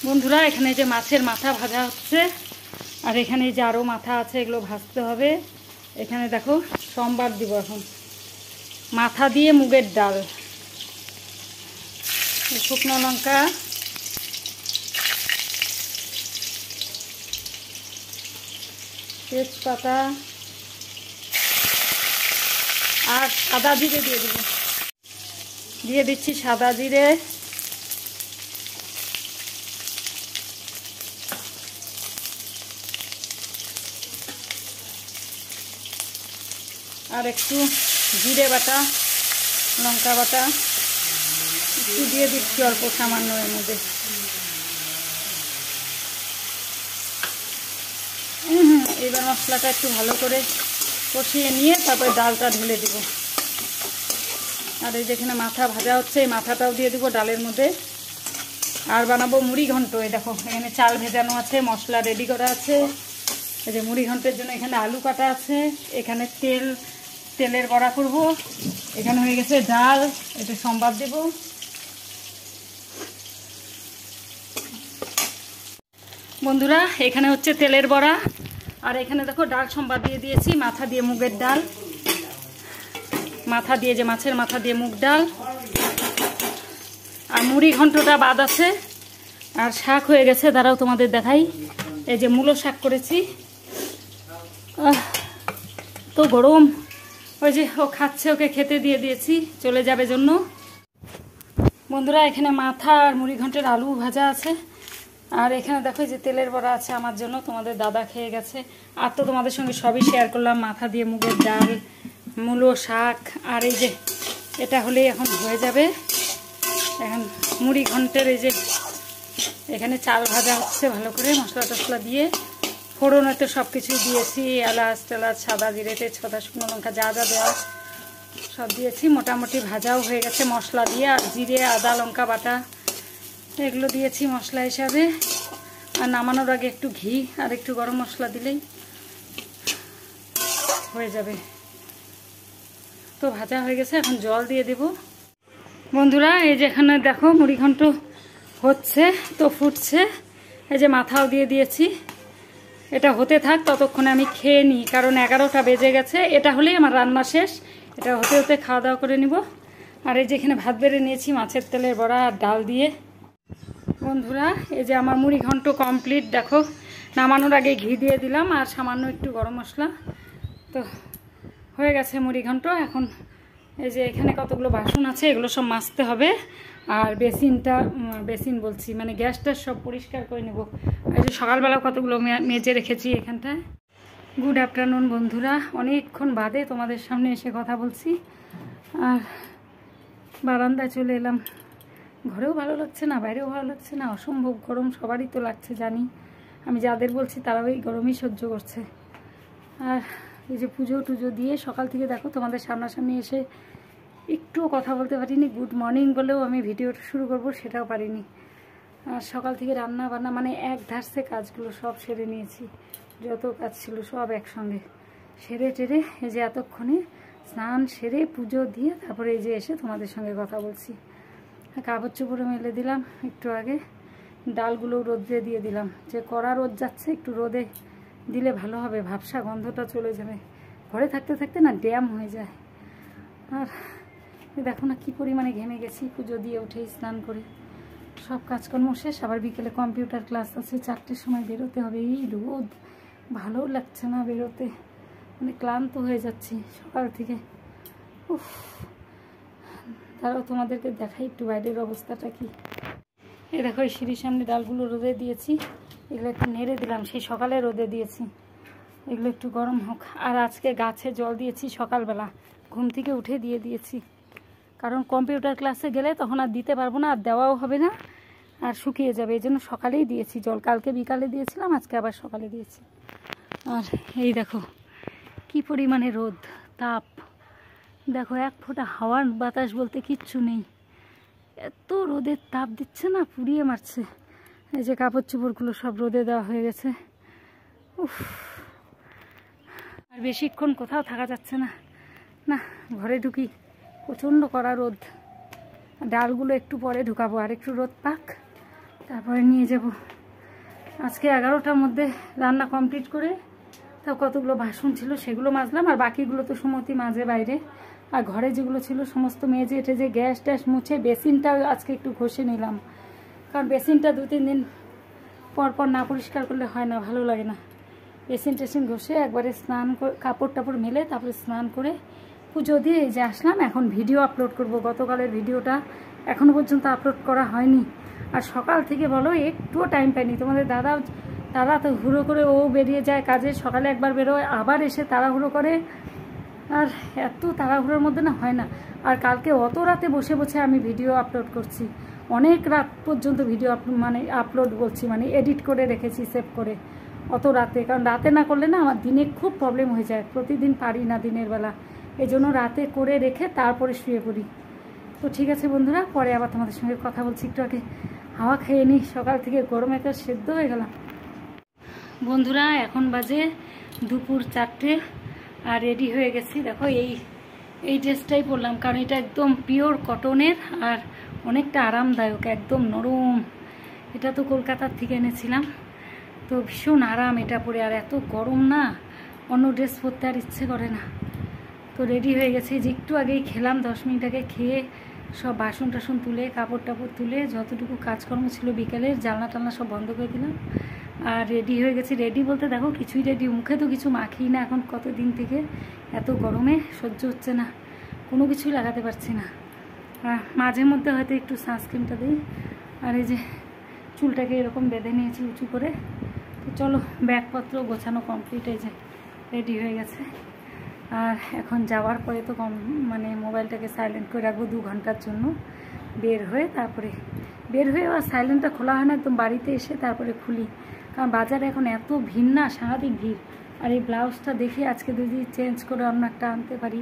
বন্ধুরা এখানে যে মাছের মাথা ভাজা হচ্ছে আর এখানে যে আরও মাথা আছে এগুলো ভাজতে হবে। এখানে দেখো সোমবার দিব এখন মাথা দিয়ে মুগের ডাল, শুকনো লঙ্কা, তেজপাতা আর সাদা জিরে দিয়ে দেবো। দিয়ে দিচ্ছি সাদা জিরে, আর একটু জিরে বাটা, লঙ্কা বাটা একটু দিয়ে দিচ্ছি অল্প সামান্য এর মধ্যে। এবার মশলাটা একটু ভালো করে কষিয়ে নিয়ে তারপরে ডালটা ঢেলে দেব। আর এই যেখানে মাথা ভাজা হচ্ছে এই মাথাটাও দিয়ে দেবো ডালের মধ্যে। আর বানাবো মুড়ি ঘন্ট। এই দেখো এখানে চাল ভেজানো আছে, মশলা রেডি করা আছে। এই যে মুড়ি ঘন্টের জন্য এখানে আলু কাটা আছে, এখানে তেলের বড়া করব, এখানে হয়ে গেছে ডাল, এটা সম্বাদ দেব। বন্ধুরা এখানে হচ্ছে তেলের বড়া আর এখানে দেখো ডাল সম্বাদ দিয়ে দিয়েছি, মাথা দিয়ে মুগের ডাল, মাথা দিয়ে যে মাছের মাথা দিয়ে মুগ ডাল, আর মুড়ি ঘন্টটা বাদ আছে। আর শাক হয়ে গেছে, দাঁড়াও তোমাদের দেখাই। এই যে মূলো শাক করেছি, তো গরম, ওই যে ও খাচ্ছে, ওকে খেতে দিয়ে দিয়েছি চলে যাবে জন্য। বন্ধুরা এখানে মাথা আর মুড়ি ঘন্টের আলু ভাজা আছে আর এখানে দেখো যে তেলের বড়া আছে আমার জন্য, তোমাদের দাদা খেয়ে গেছে। আর তো তোমাদের সঙ্গে সবই শেয়ার করলাম, মাথা দিয়ে মুগের ডাল, মূলো শাক, আর এই যে এটা হলেই এখন হয়ে যাবে। এখন মুড়ি ঘন্টের এই যে এখানে চাল ভাজা হচ্ছে ভালো করে মশলা টশলা দিয়ে, ফোড়নে তো সব কিছু দিয়েছি, এলাচ টেলাচ, সাদা জিরে, তেজপাতা, শুকনো লঙ্কা যা যা দেওয়া সব দিয়েছি। মোটামুটি ভাজাও হয়ে গেছে মশলা দিয়ে, আর জিরে আদা লঙ্কা বাটা এগুলো দিয়েছি মশলা হিসাবে। আর নামানোর আগে একটু ঘি আর একটু গরম মশলা দিলেই হয়ে যাবে। তো ভাজা হয়ে গেছে, এখন জল দিয়ে দেব। বন্ধুরা এই যে এখানে দেখো মুড়ি ঘন্ট হচ্ছে, তো ফুটছে। এই যে মাথাও দিয়ে দিয়েছি, এটা হতে থাক, ততক্ষণে আমি খেয়ে নিই, কারণ 11টা বেজে গেছে। এটা হলেই আমার রান্না শেষ, এটা হতে হতে খাওয়া দাওয়া করে নিব। আর এই যে এখানে ভাত বেড়ে নিয়েছি মাছের তেলের বড়া আর ডাল দিয়ে। বন্ধুরা এই যে আমার মুড়ি ঘন্ট কমপ্লিট, দেখো নামানোর আগে ঘি দিয়ে দিলাম আর সামান্য একটু গরম মশলা, তো হয়ে গেছে মুড়ি ঘন্ট। এখন এই যে এখানে কতগুলো বাসন আছে এগুলো সব মাজতে হবে, আর বেসিন বলছি মানে গ্যাসটা সব পরিষ্কার করে নেব। এই যে সকালবেলা কতগুলো মেজে রেখেছি এখানটায়। গুড আফটারনুন বন্ধুরা, অনেকক্ষণ বাদে তোমাদের সামনে এসে কথা বলছি। আর বারান্দায় চলে এলাম, ঘরেও ভালো লাগছে না, বাইরেও ভালো লাগছে না, অসম্ভব গরম সবারই তো লাগছে জানি, আমি যাদের বলছি তারাও এই গরমই সহ্য করছে। আর এই যে পুজো টুজো দিয়ে সকাল থেকে দেখো তোমাদের সামনাসামনি এসে একটুও কথা বলতে পারিনি, গুড মর্নিং বলেও আমি ভিডিওটা শুরু করব সেটাও পারিনি। আর সকাল থেকে রান্না বান্না মানে এক ধারসে কাজগুলো সব সেরে নিয়েছি, যত কাজ ছিল সব একসঙ্গে সেরে টেরে এই যে এতক্ষণে স্নান সেরে পুজো দিয়ে তারপরে এই যে এসে তোমাদের সঙ্গে কথা বলছি। কাপড় চোপড়ে মেলে দিলাম একটু আগে, ডালগুলো রোদে দিয়ে দিলাম, যে কড়া রোদ যাচ্ছে একটু রোদে দিলে ভালো হবে, ভাবসা গন্ধটা চলে যাবে, ঘরে থাকতে থাকতে না ড্যাম হয়ে যায়। আর দেখো না কি পরিমাণে ঘেমে গেছি, পুজো দিয়ে উঠেই স্নান করে সব কাজকর্ম শেষ। আবার বিকেলে কম্পিউটার ক্লাস আছে, 4টের সময় বেরোতে হবে। এই রোদ ভালো লাগছে না বেরোতে, মানে ক্লান্ত হয়ে যাচ্ছি সকাল থেকে। উফ, তারাও তোমাদেরকে দেখাই একটু বাইরের অবস্থাটা কি। এই দেখো এই সিঁড়ির সামনে ডালগুলো রোদে দিয়েছি, এগুলো একটু নেড়ে দিলাম, সেই সকালে রোদে দিয়েছি, এগুলো একটু গরম হোক। আর আজকে গাছে জল দিয়েছি সকালবেলা, ঘুম থেকে উঠে দিয়ে দিয়েছি, কারণ কম্পিউটার ক্লাসে গেলে তখন আর দিতে পারবো না, আর দেওয়াও হবে না, আর শুকিয়ে যাবে, এই জন্য সকালেই দিয়েছি জল। কালকে বিকালে দিয়েছিলাম, আজকে আবার সকালে দিয়েছি। আর এই দেখো কি পরিমাণে রোদ, তাপ, দেখো এক ফোঁটা হাওয়ার বাতাস বলতে কিচ্ছু নেই, এত রোদের তাপ দিচ্ছে না, পুড়িয়ে মারছে। এই যে কাপড় চোপড়গুলো সব রোদে দেওয়া হয়ে গেছে। উফ, আর বেশিক্ষণ কোথাও থাকা যাচ্ছে না, না ঘরে ঢুকি, প্রচণ্ড কড়া রোদ। ডালগুলো একটু পরে ঢুকাবো, আর একটু রোদ পাক, তারপরে নিয়ে যাব। আজকে 11টার মধ্যে রান্না কমপ্লিট করে তাও কতগুলো বাসন ছিল সেগুলো মাজলাম, আর বাকিগুলো তো সুমতি মাঝে বাইরে, আর ঘরে যেগুলো ছিল সমস্ত মেজে টেজে গ্যাস ট্যাস মুছে বেসিনটা আজকে একটু ঘষে নিলাম, কারণ বেসিনটা 2-3 দিন পর পর না পরিষ্কার করলে হয় না, ভালো লাগে না। বেসিন টেসিন ঘষে একবারে স্নান করে কাপড় টাপড় মেলে তারপরে স্নান করে পুজো দিয়ে এই যে আসলাম। এখন ভিডিও আপলোড করব। গতকালের ভিডিওটা এখনও পর্যন্ত আপলোড করা হয়নি, আর সকাল থেকে বলো একটুও টাইম পাইনি। তোমাদের দাদা তো হুড়ো করে ও বেরিয়ে যায় কাজে, সকালে একবার বেরোয় আবার এসে তাড়াহুড়ো করে, আর এত তাড়াহুড়োর মধ্যে না হয় না। আর কালকে অত রাতে বসে বসে আমি ভিডিও আপলোড করছি, অনেক রাত পর্যন্ত ভিডিও আপলোড বলছি মানে এডিট করে রেখেছি সেভ করে অত রাতে, কারণ রাতে না করলে না আমার দিনে খুব প্রবলেম হয়ে যায়, প্রতিদিন পারি না দিনের বেলা, এই জন্য রাতে করে রেখে তারপরে শুয়ে পড়ি। তো ঠিক আছে বন্ধুরা, পরে আবার তোমাদের সঙ্গে কথা বলছি। একটু আগে হাওয়া খেয়ে নিই, সকাল থেকে গরমে একটা সেদ্ধ হয়ে গেলাম। বন্ধুরা এখন বাজে দুপুর 4টে, আর রেডি হয়ে গেছি। দেখো এই ড্রেসটাই পরলাম, কারণ এটা একদম পিওর কটনের আর অনেকটা আরামদায়ক, একদম নরম। এটা তো কলকাতার থেকে এনেছিলাম, তো ভীষণ আরাম এটা পরে, আর এত গরম না অন্য ড্রেস পরতে আর ইচ্ছে করে না। তো রেডি হয়ে গেছি, যে একটু আগেই খেলাম, 10 মিনিট আগে খেয়ে সব বাসন টাসন তুলে কাপড় টাপড় তুলে যতটুকু কাজকর্ম ছিল বিকেলের জানলা টালনা সব বন্ধ করে দিলাম, আর রেডি হয়ে গেছি। রেডি বলতে দেখো কিছুই রেডি, মুখে তো কিছু মাখিই না এখন, কতদিন থেকে এত গরমে সহ্য হচ্ছে না, কোনো কিছুই লাগাতে পারছি না। আর মাঝে মধ্যে হয়তো একটু সানস্ক্রিনটা দিই, আর এই যে চুলটাকে এরকম বেঁধে নিয়েছি উঁচু করে। তো চলো ব্যাগপত্র গোছানো কমপ্লিট, এই যে রেডি হয়ে গেছে। আর এখন যাওয়ার পরে তো মানে মোবাইলটাকে সাইলেন্ট করে রাখবো 2 ঘন্টার জন্য, বের হয়ে আর সাইলেন্টটা খোলা হয় না, একদম বাড়িতে এসে তারপরে খুলি, কারণ বাজারে এখন এত ভিড় না, সাংঘাতিক ভিড়। আর এই ব্লাউজটা দেখি আজকে যদি চেঞ্জ করে অন্য একটা আনতে পারি,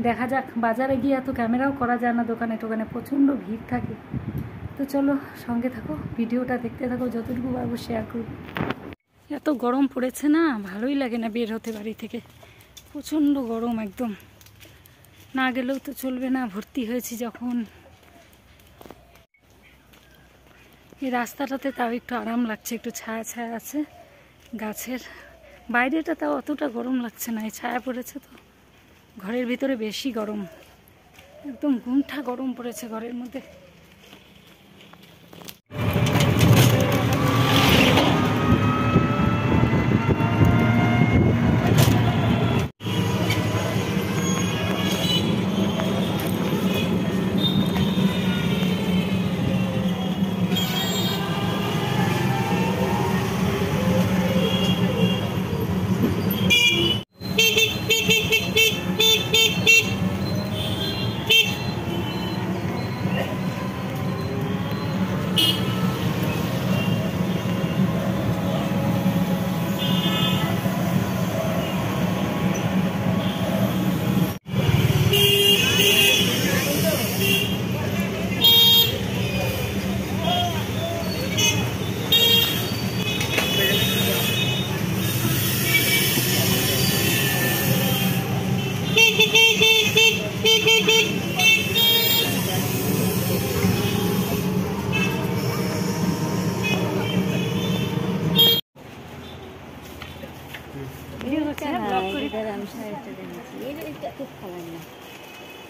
দেখা যাক। বাজারে গিয়ে এত ক্যামেরাও করা যায় না, দোকানে টোকানে প্রচণ্ড ভিড় থাকে। তো চলো সঙ্গে থাকো, ভিডিওটা দেখতে থাকো, যতটুকু পারবো শেয়ার করবো। এত গরম পড়েছে না, ভালোই লাগে না বের হতে বাড়ি থেকে, প্রচণ্ড গরম, একদম না গেলেও তো চলবে না, ভর্তি হয়েছি যখন। এই রাস্তাটাতে তাও একটু আরাম লাগছে, একটু ছায়া ছায়া আছে গাছের, বাইরেটা তাও অতটা গরম লাগছে না, এই ছায়া পড়েছে তো। ঘরের ভিতরে বেশি গরম, একদম গুমঠা গরম পড়েছে ঘরের মধ্যে।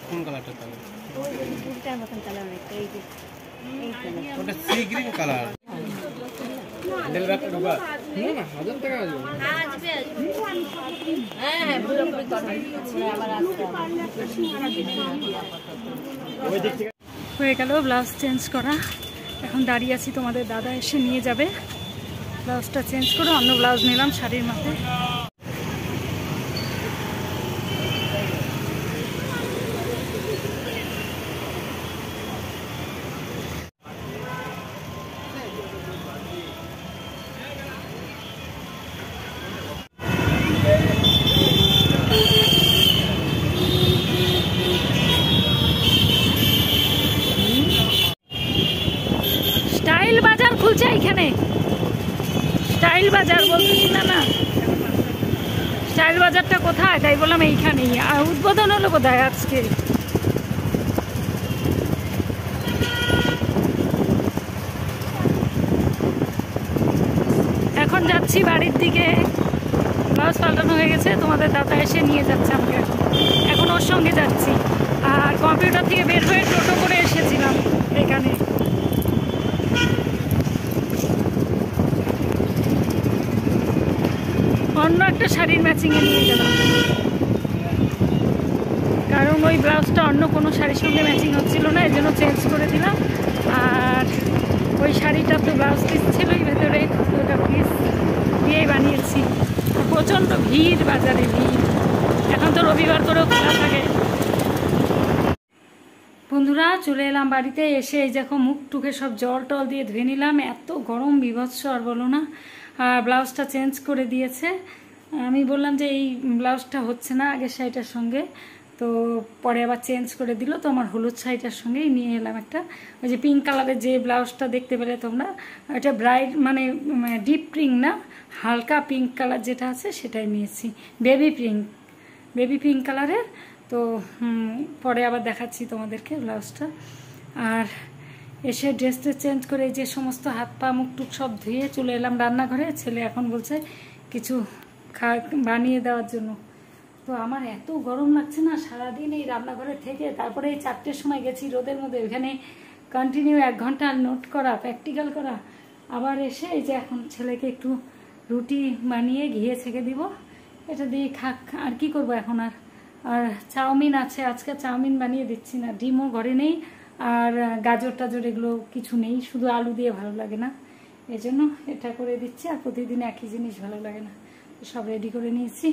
কোন কালারটা তাহলে? ওই দুটার মতন কালার একটা, এই যে এই কালার, ওটা সি গ্রিন কালার। হ্যান্ডেল ব্যাগটা ঢোকা না 1000 টাকা আসবে। আসবে হ্যাঁ হ্যাঁ পুরোপুরি করবে, আবার আসবে। ওই দিক থেকে হয়ে গেল ব্লাউজ চেঞ্জ করা, এখন দাঁড়িয়ে আছি, তোমাদের দাদা এসে নিয়ে যাবে। ব্লাউজটা চেঞ্জ করে অন্য ব্লাউজ নিলাম শাড়ির মাথায়। স্টাইল বাজার খুলছে এখানে, স্টাইল বাজার বলতেছি না, স্টাইল বাজারটা কোথায় তাই বললাম এইখানেই। আর উদ্বোধন হলো কোথায় আজকে? এখন যাচ্ছি বাড়ির দিকে। ব্লাউজ পাল্টানো হয়ে গেছে, তোমাদের দাদা এসে নিয়ে যাচ্ছে আমাকে। এখন ওর সঙ্গে যাচ্ছি। আর কম্পিউটার থেকে বের হয়ে টোটো করে এসেছিলাম এখানে। অন্য একটা শাড়ির ম্যাচিংয়ে নিয়ে গেলাম, কারণ ওই ব্লাউজটা অন্য কোনো শাড়ির সঙ্গে ম্যাচিং হচ্ছিল না, এই জন্য চেঞ্জ করে দিলাম। আর ওই শাড়িটা তো ব্লাউজ পিস ছিলই ভেতরে, ওটা পিস দিয়েই বানিয়েছি। প্রচণ্ড ভিড়, বাজারে ভিড়। এখন তো রবিবার করেও খোলা থাকে। বন্ধুরা চলে এলাম বাড়িতে। এসে এই দেখো মুখ টুকে সব জল টল দিয়ে ধুয়ে নিলাম। এত গরম বিভৎস আর বলো না। আর ব্লাউজটা চেঞ্জ করে দিয়েছে। আমি বললাম যে এই ব্লাউজটা হচ্ছে না আগের শাড়িটার সঙ্গে, তো পরে আবার চেঞ্জ করে দিল। তো আমার হলুদ শাড়িটার সঙ্গেই নিয়ে এলাম একটা, ওই যে পিঙ্ক কালারের যে ব্লাউজটা দেখতে পেলে তোমরা, এটা ব্রাইট মানে ডিপ পিঙ্ক না, হালকা পিঙ্ক কালার যেটা আছে সেটাই নিয়েছি, বেবি পিঙ্ক কালারের। তো পরে আবার দেখাচ্ছি তোমাদেরকে ব্লাউজটা। আর এসে ড্রেসটা চেঞ্জ করে যে সমস্ত হাত পা মুখ টুক সব ধুয়ে চলে এলাম রান্নাঘরে। ছেলে এখন বলছে কিছু বানিয়ে দেওয়ার জন্য। তো আমার এত গরম লাগছে না, সারাদিন এই রান্নাঘরে থেকে তারপরে এই 4টের সময় গেছি রোদের মধ্যে, এখানে কন্টিনিউ 1 ঘন্টা নোট করা, প্র্যাকটিক্যাল করা। আবার এসে এই যে এখন ছেলেকে একটু রুটি বানিয়ে ঘিয়ে ছেঁকে দিব, এটা দিয়ে খাক। আর কি করব এখন। আর চাউমিন আছে, আজকে চাউমিন বানিয়ে দিচ্ছি না, ডিমও ঘরে নেই, আর গাজর টাজর এগুলো কিছু নেই, শুধু আলু দিয়ে ভালো লাগে না, এই জন্য এটা করে দিচ্ছি। আর প্রতিদিন একই জিনিস ভালো লাগে না, সব রেডি করে নিয়েছি।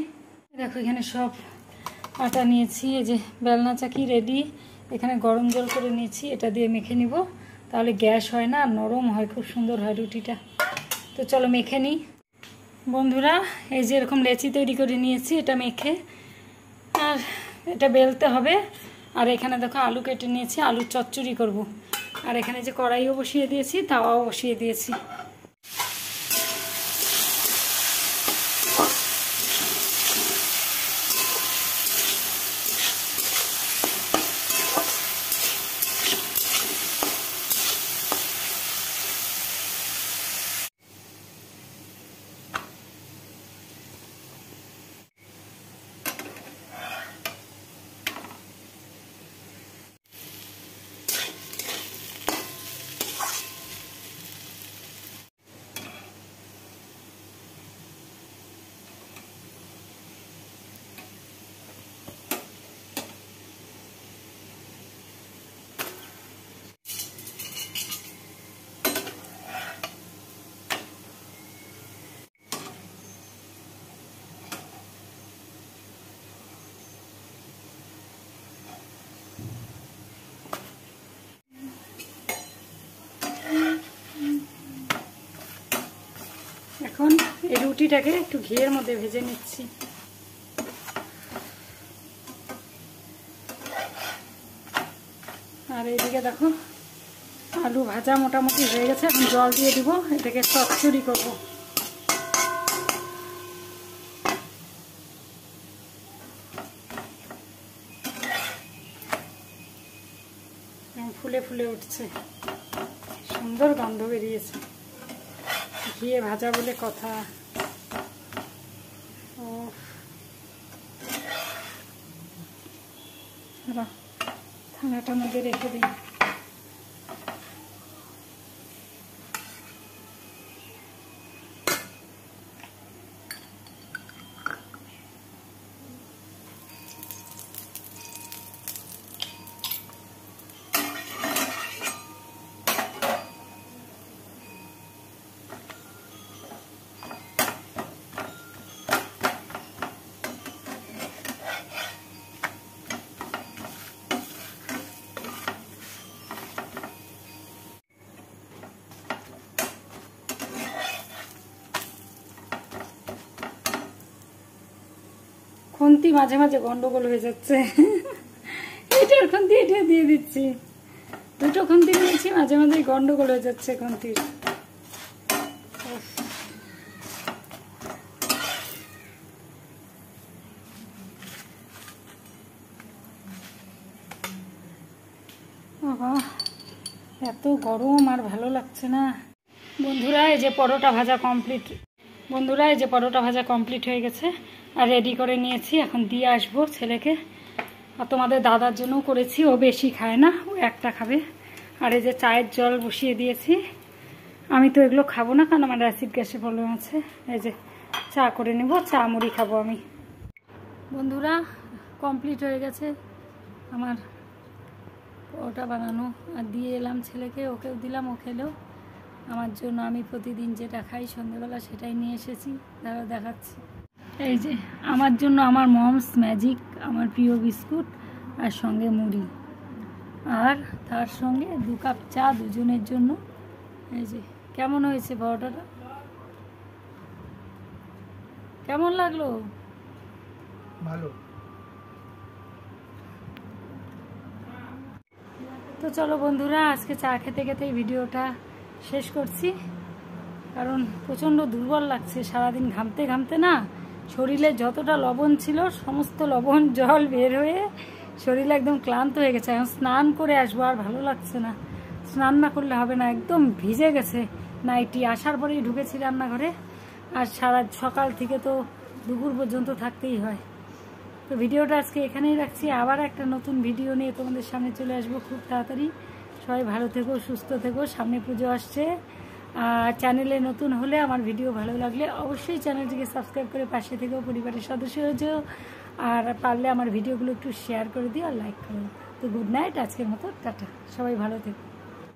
দেখো এখানে সব আটা নিয়েছি, এই যে বেলনা চাকি রেডি। এখানে গরম জল করে নিয়েছি, এটা দিয়ে মেখে নিব, তাহলে গ্যাস হয় না, নরম হয়, খুব সুন্দর হয় রুটিটা। তো চলো মেখে নিই। বন্ধুরা এই যে এরকম লেচি তৈরি করে নিয়েছি, এটা মেখে আর এটা বেলতে হবে। আর এখানে দেখো আলু কেটে নিয়েছি, আলুর চচ্চড়ি করব। আর এখানে যে কড়াইও বসিয়ে দিয়েছি, তাওয়াও বসিয়ে দিয়েছি। এখন এই রুটিটাকে একটু ঘিয়ের মধ্যে ভেজে নিচ্ছি। আর এইদিকে দেখো আলু ভাজা মোটামুটি হয়ে গেছে, এখন জল দিয়ে দিব, এটাকে চচ্চড়ি করবো। ফুলে ফুলে উঠছে, সুন্দর গন্ধ বেরিয়েছে, ঘিয়ে ভাজা বলে কথা। ও থালাটার মধ্যে রেখে দিই। খুন্তি মাঝে মাঝে গন্ডগোল হয়ে যাচ্ছে, এটার খুন্তি এটা দিয়ে দিচ্ছি, দুটো খুন্তি নিয়েছি, মাঝে মাঝে গন্ডগোল হয়ে যাচ্ছে খুন্তির। বাবা এত গরম আর ভালো লাগছে না। বন্ধুরা এই যে পরোটা ভাজা কমপ্লিট, বন্ধুরা এই যে পরোটা ভাজা কমপ্লিট হয়ে গেছে আর রেডি করে নিয়েছি, এখন দিয়ে আসবো ছেলেকে। আর তোমাদের দাদার জন্যও করেছি, ও বেশি খায় না, ও একটা খাবে। আর এই যে চায়ের জল বসিয়ে দিয়েছি। আমি তো এগুলো খাবো না, কারণ আমার অ্যাসিড গ্যাসের প্রবলেম আছে। এই যে চা করে নেব, চা মুড়ি খাবো আমি। বন্ধুরা কমপ্লিট হয়ে গেছে আমার পরোটা বানানো, আর দিয়ে এলাম ছেলেকে, ওকেও দিলাম, ও খেলেও। আমার জন্য আমি প্রতিদিন যেটা খাই সন্ধ্যেবেলা সেটাই নিয়ে এসেছি, দাঁড়া দেখাচ্ছি। এই যে আমার জন্য আমার মমস ম্যাজিক, আমার প্রিয় বিস্কুট, আর সঙ্গে মুড়ি, আর তার সঙ্গে 2 কাপ চা দুজনের জন্য। এই যে কেমন হয়েছে পরোটাটা, কেমন লাগলো? ভালো। তো চলো বন্ধুরা, আজকে চা খেতে খেতেই ভিডিওটা শেষ করছি, কারণ প্রচণ্ড দুর্বল লাগছে সারাদিন ঘামতে ঘামতে। না, শরীরে যতটা লবণ ছিল সমস্ত লবণ জল বের হয়ে শরীর একদম ক্লান্ত হয়ে গেছে। এখন স্নান করে আসবো, আর ভালো লাগছে না, স্নান না করলে হবে না, একদম ভিজে গেছে নাইটি। আসার পরেই ঢুকেছি রান্নাঘরে, আর সারা সকাল থেকে তো দুপুর পর্যন্ত থাকতেই হয়। তো ভিডিওটা আজকে এখানেই রাখছি, আবার একটা নতুন ভিডিও নিয়ে তোমাদের সামনে চলে আসবো খুব তাড়াতাড়ি। সবাই ভালো থেকো, সুস্থ থেকো, সামনে পুজো আসছে। আর চ্যানেলে নতুন হলে, আমার ভিডিও ভালো লাগলে অবশ্যই চ্যানেলটিকে সাবস্ক্রাইব করে পাশে থেকেও পরিবারের সদস্য হয়েছে। আর পারলে আমার ভিডিওগুলো একটু শেয়ার করে দিও আর লাইক করো। তো গুড নাইট, আজকের মতো টাটা, সবাই ভালো থেকো।